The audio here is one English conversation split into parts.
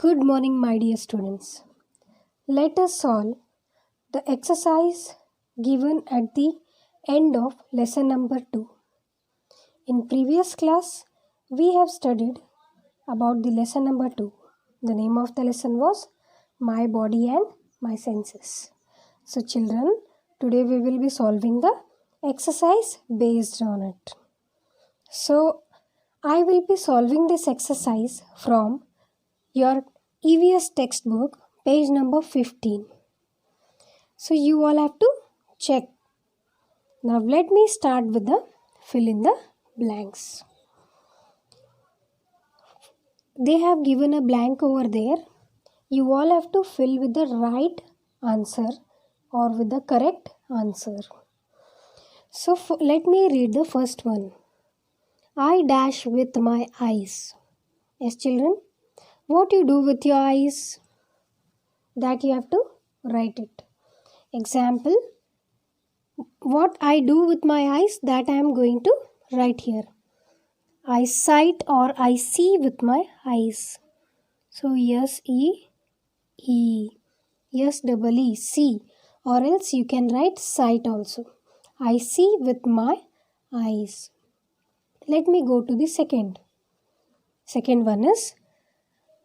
Good morning, my dear students. Let us solve the exercise given at the end of lesson number 2. In previous class, we have studied about the lesson number 2. The name of the lesson was My Body and My Senses. So children, today we will be solving the exercise based on it. So I will be solving this exercise from your EVS textbook, page number 15. So you all have to check. Now let me start with the fill in the blanks. They have given a blank over there. You all have to fill with the right answer or with the correct answer. So let me read the first one. I dash with my eyes. Yes, children, what you do with your eyes? That you have to write it. Example, what I do with my eyes, that I am going to write here. I sight or I see with my eyes. So S-E-E. S-E-E, see. Or else you can write sight also. I see with my eyes. Let me go to the second. Second one is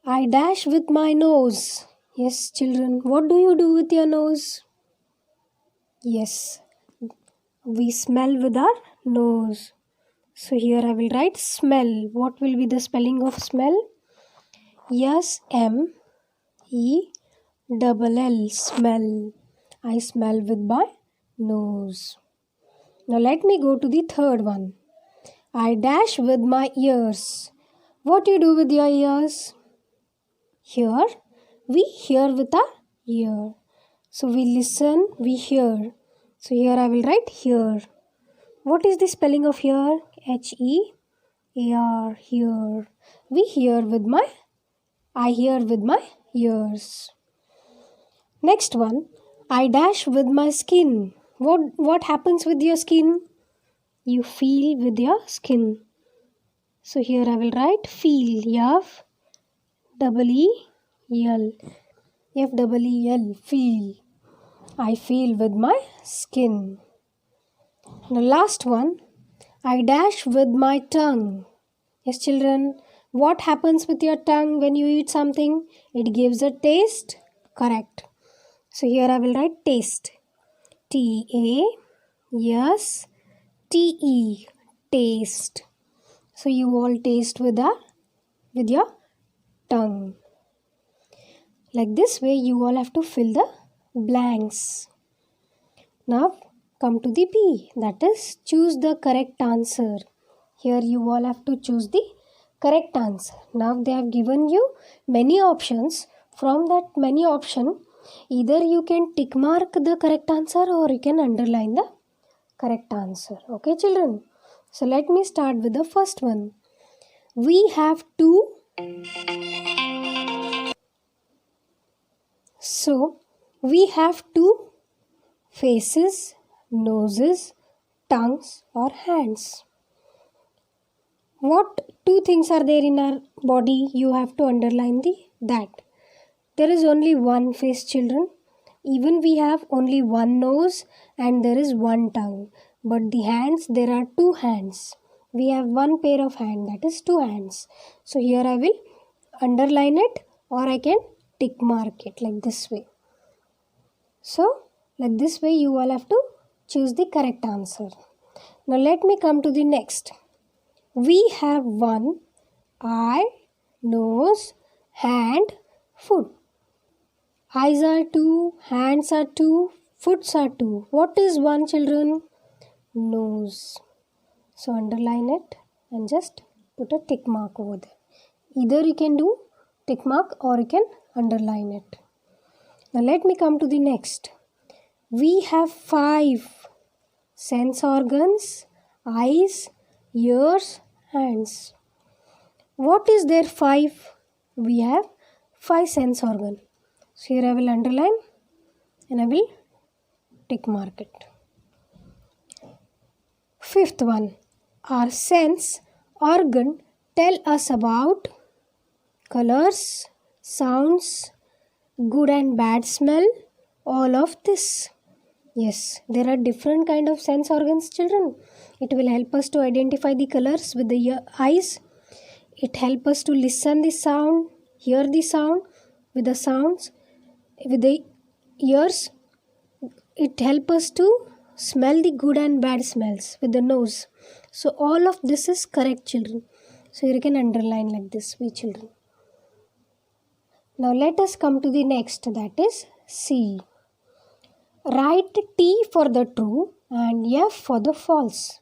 I dash with my nose. Yes, children, what do you do with your nose? Yes, we smell with our nose. So here I will write smell. What will be the spelling of smell? S-M-E-L-L, smell. I smell with my nose. Now let me go to the third one. I dash with my ears. What do you do with your ears? Here, we hear with our ear. So we listen, we hear. So here I will write hear. What is the spelling of hear? H-E-A-R, hear. We hear with my, I hear with my ears. Next one, I dash with my skin. What happens with your skin? You feel with your skin. So here I will write feel. F-E-E-L. F-E-E-L, feel. I feel with my skin. The last one, I dash with my tongue. Yes, children, what happens with your tongue when you eat something? It gives a taste. Correct. So here I will write taste. T-A-S-T-E. Taste. So you all taste with your tongue. Like this way you all have to fill the blanks. Now come to the B, that is choose the correct answer. Here you all have to choose the correct answer. Now they have given you many options. From that many option, either you can tick mark the correct answer or you can underline the correct answer. Okay, children? So let me start with the first one. We have two. So we have two faces, noses, tongues or hands. What two things are there in our body? You have to underline that. There is only one face, children. Even we have only one nose and there is one tongue. But the hands, there are two hands. We have one pair of hand, that is two hands. So here I will underline it or I can tick mark it like this way. So like this way you all have to choose the correct answer. Now let me come to the next. We have one eye, nose, hand, foot. Eyes are two, hands are two, foots are two. What is one, children? Nose. So underline it and just put a tick mark over there. Either you can do tick mark or you can underline it. Now let me come to the next. We have 5 sense organs, eyes, ears, hands. What is there 5? We have 5 sense organs. So here I will underline and I will tick mark it. Fifth one, our sense organ tell us about colors, sounds, good and bad smell, all of this. Yes, there are different kind of sense organs, children. It will help us to identify the colors with the eyes. It help us to listen the sound, hear the sound with the sounds, with the ears. It help us to smell the good and bad smells with the nose. So all of this is correct, children. So you can underline like this, we children. Now let us come to the next, that is C. Write T for the true and F for the false.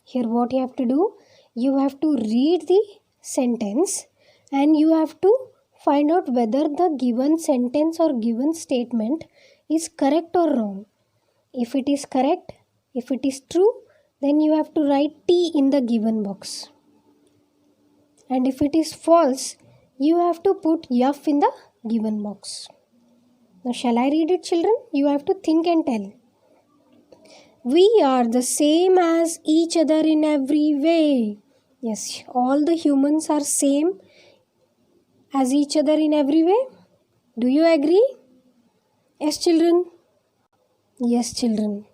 Here what you have to do, you have to read the sentence and you have to find out whether the given sentence or given statement is correct or wrong. If it is correct, if it is true, then you have to write T in the given box. And if it is false, you have to put F in the given box. Now shall I read it, children? You have to think and tell. We are the same as each other in every way. Yes, all the humans are same as each other in every way. Do you agree? Yes, children? Yes, children.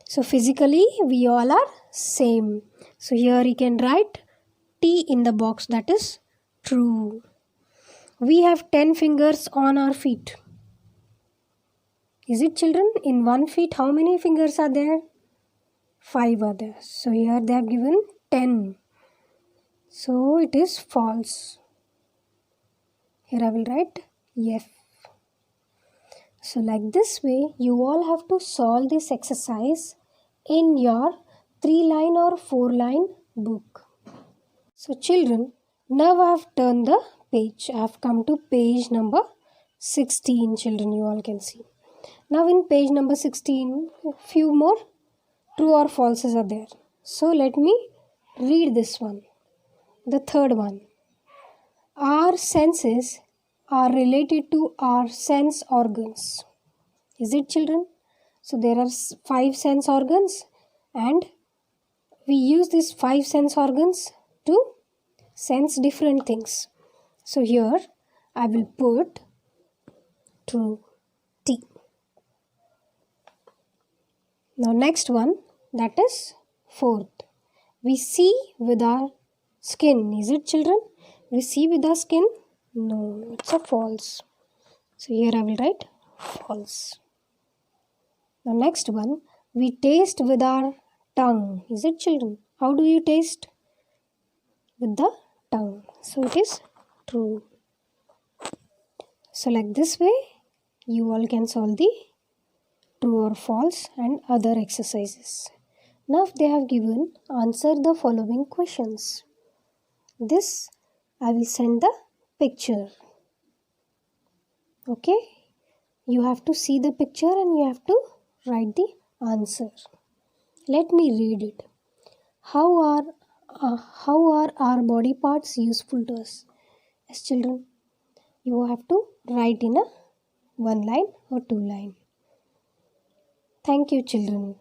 So physically, we all are same. So here you can write T in the box, that is true. We have 10 fingers on our feet. Is it, children? In one feet, how many fingers are there? 5 are there. So here they have given 10. So it is false. Here I will write F. So like this way, you all have to solve this exercise in your 3-line or 4-line book. So children, now I have turned the page. I have come to page number 16, children, you all can see. Now in page number 16, few more true or falses are there. So let me read this one. The third one. Our senses are related to our sense organs. Is it, children? So there are 5 sense organs and we use these 5 sense organs to sense different things. So here I will put true T. Now next one, that is fourth. We see with our skin. Is it, children? We see with our skin? No, it's a false. So here I will write false. Now next one, we taste with our tongue. Is it, children? How do you taste? With the tongue. So it is true. So like this way, you all can solve the true or false and other exercises. Now they have given answer the following questions. This I will send the picture. Okay, you have to see the picture and you have to write the answer. Let me read it. How are our body parts useful to us? As children, you have to write in a 1 line or 2 line. Thank you, children.